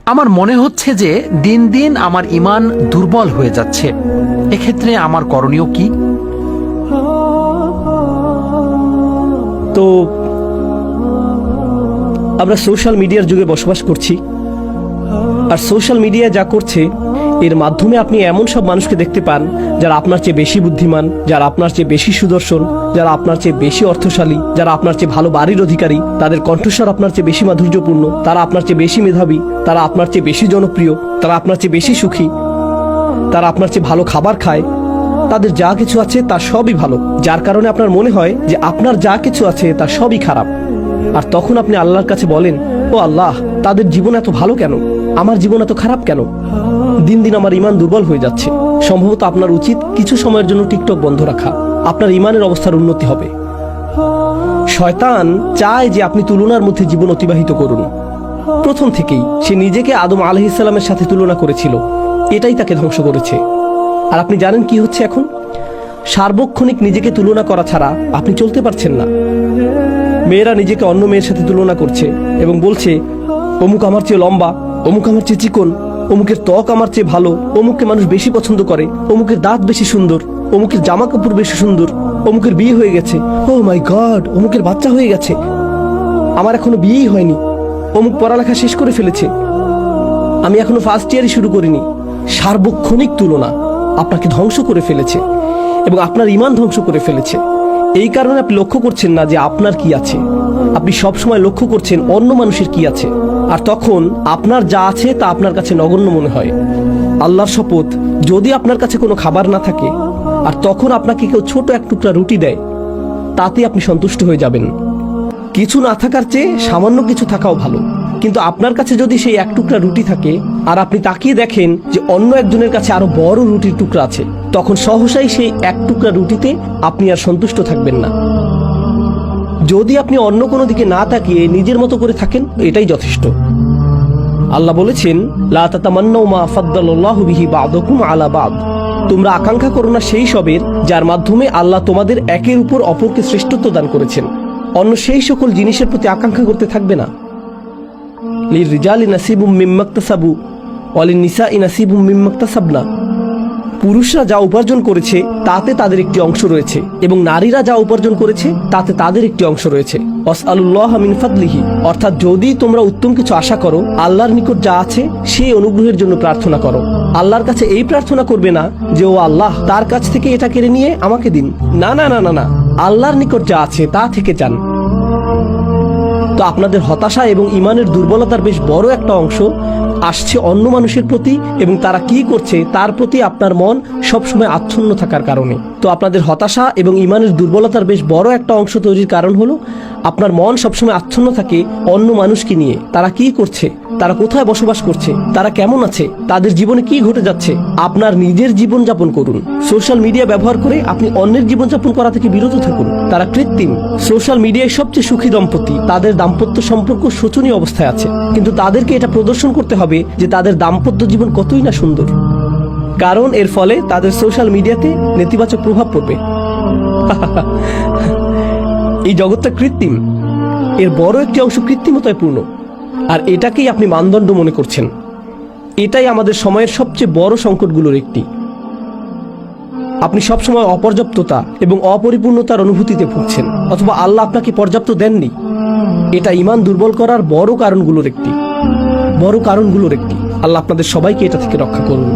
আমার মনে হচ্ছে যে দিন দিন আমার ঈমান দুর্বল হয়ে যাচ্ছে। এক্ষেত্রে আমার করণীয় কি? তো আমরা সোশ্যাল মিডিয়ার যুগে বসবাস করছি, আর সোশ্যাল মিডিয়া যা করছে এর মাধ্যমে আপনি এমন সব মানুষকে দেখতে পান যারা আপনার চেয়ে বেশি বুদ্ধিমান, যারা আপনার চেয়ে বেশি সুদর্শন, যারা আপনার চেয়ে বেশি অর্থশালী, যারা আপনার চেয়ে ভালো বাড়ির অধিকারী, তাদের কণ্ঠস্বর আপনার চেয়ে বেশি মাধুর্যপূর্ণ, তারা আপনার চেয়ে বেশি মেধাবী, তারা আপনার চেয়ে বেশি জনপ্রিয়, তারা আপনার চেয়ে বেশি সুখী, তারা আপনার চেয়ে ভালো খাবার খায়, তাদের যা কিছু আছে তা সবই ভালো, যার কারণে আপনার মনে হয় যে আপনার যা কিছু আছে তা সবই খারাপ। আর তখন আপনি আল্লাহর কাছে বলেন, ও আল্লাহ, তাদের জীবন এত ভালো কেন, আমার জীবন এত খারাপ কেন? দিন দিন আমার ঈমান দুর্বল হয়ে যাচ্ছে। সম্ভবত আপনার উচিত কিছু সময়ের জন্য টিকটক বন্ধ রাখা, আপনার ঈমানের অবস্থার উন্নতি হবে। শয়তান চায় যে আপনি তুলনার মধ্যে জীবন অতিবাহিত করুন। প্রথম থেকেই সে নিজেকে আদম আলাইহিস সালামের সাথে তুলনা করেছিল, এটাই তাকে ধ্বংস করেছে। আর আপনি জানেন কি হচ্ছে এখন? সার্বক্ষণিক নিজেকে তুলনা করা ছাড়া আপনি চলতে পারছেন না। মেয়েরা নিজেকে অন্য মেয়ের সাথে তুলনা করছে এবং বলছে, অমুক আমার চেয়ে লম্বা, অমুক আমার চেয়ে চিকন, অমুকের ত্বক আমার চেয়ে ভালো, অমুককে মানুষ বেশি পছন্দ করে, অমুকের দাঁত বেশি সুন্দর, অমুকের জামা কাপড় বেশি সুন্দর, অমুকের বিয়ে হয়ে গেছে, ও মাই গড, অমুকের বাচ্চা হয়ে গেছে, আমার এখনো বিয়েই হয়নি, অমুক পড়ালেখা শেষ করে ফেলেছে, আমি এখনো ফার্স্ট ইয়ারই শুরু করিনি। সার্বক্ষণিক তুলনা আপনাকে ধ্বংস করে ফেলেছে এবং আপনার ঈমান ধ্বংস করে ফেলেছে। এই কারণে আপনি লক্ষ্য করছেন না যে আপনার কি আছে, আপনি সব সময় লক্ষ্য করছেন অন্য মানুষের কি আছে, আর তখন আপনার যা আছে তা আপনার কাছে নগণ্য মনে হয়। আল্লাহর শপথ, যদি আপনার কাছে কোনো খাবার না থাকে আর তখন আপনাকে কেউ ছোট এক টুকরা রুটি দেয়, তাতে আপনি সন্তুষ্ট হয়ে যাবেন। কিছু না থাকার চেয়ে সামান্য কিছু থাকাও ভালো। কিন্তু আপনার কাছে যদি সেই এক টুকরা রুটি থাকে আর আপনি তাকিয়ে দেখেন যে অন্য একজনের কাছে আরো বড় রুটির টুকরা আছে, তখন সহসাই সেই এক টুকরা রুটিতে আপনি আর সন্তুষ্ট থাকবেন না। যদি আপনি অন্য কোনো দিকে না তাকিয়ে নিজের মতো করে থাকেন, এটাই যথেষ্ট। আল্লাহ বলেছেন, লা তাতামান্নাউ মা ফাদ্দালাল্লাহু বিহি বা'দাকুম আলা বা'দ। তোমরা আকাঙ্ক্ষা করো না সেই সবের যার মাধ্যমে আল্লাহ তোমাদের একের উপর অপরকে শ্রেষ্ঠত্ব দান করেছেন। অন্য সেই সকল জিনিসের প্রতি আকাঙ্ক্ষা করতে থাকবে না। লিররিজালি নাসিবুম মিম্মা ইকতাসাবু ওয়া লিন-নিসাই নাসিবুম মিম্মা ইকতাসাবনা। পুরুষরা যা উপার্জন করেছে তাতে তাদের একটি অংশ রয়েছে এবং নারীরা যা উপার্জন করেছে তাতে তাদের একটি অংশ রয়েছে। ওয়াসআলুল্লাহ মিন ফাদলিহি, অর্থাৎ যদি তোমরা উত্তম কিছু আশা করো, আল্লাহর নিকট যা আছে সেই অনুগ্রহের জন্য প্রার্থনা করো। আল্লাহর কাছে এই প্রার্থনা করবে না যে ও আল্লাহ, তার কাছ থেকে এটা কেড়ে নিয়ে আমাকে দিন। না না না না না, আল্লাহর নিকট যা আছে তা থেকে চান। তো আপনাদের হতাশা এবং ঈমানের দুর্বলতার বেশ বড় একটা অংশ আসছে অন্য মানুষের প্রতি এবং তারা কি করছে তার প্রতি আপনার মন সবসময় আচ্ছন্ন থাকার কারণে। তো আপনাদের হতাশা এবং ঈমানের দুর্বলতার বেশ বড় একটা অংশ তৈরির কারণ হলো আপনার মন সবসময় আচ্ছন্ন থাকে অন্য মানুষকে নিয়ে। তারা কি করছে, তারা কোথায় বসবাস করছে, তারা কেমন আছে, তাদের জীবনে কি ঘটে যাচ্ছে। আপনার নিজের জীবন যাপন করুন। সোশ্যাল মিডিয়া ব্যবহার করে আপনি অন্যের জীবন যাপন করা থেকে বিরত থাকুন। তারা কৃত্রিম। সোশ্যাল মিডিয়ায় সবচেয়ে সুখী দম্পতি, তাদের দাম্পত্য সম্পর্ক শোচনীয় অবস্থায় আছে, কিন্তু তাদেরকে এটা প্রদর্শন করতে হবে যে তাদের দাম্পত্য জীবন কতই না সুন্দর, কারণ এর ফলে তাদের সোশ্যাল মিডিয়াতে নেতিবাচক প্রভাব পড়বে। এই জগৎটা কৃত্রিম, এর বড় একটি অংশ কৃত্রিমতায় পূর্ণ, আর এটাকেই আপনি মানদণ্ড মনে করছেন। এটাই আমাদের সময়ের সবচেয়ে বড় সংকটগুলোর একটি। আপনি সবসময় অপর্যাপ্ততা এবং অপরিপূর্ণতার অনুভূতিতে ভুগছেন, অথবা আল্লাহ আপনাকে পর্যাপ্ত দেননি। এটা ঈমান দুর্বল করার বড় কারণগুলোর একটি। আল্লাহ আপনাদের সবাইকে এটা থেকে রক্ষা করুন।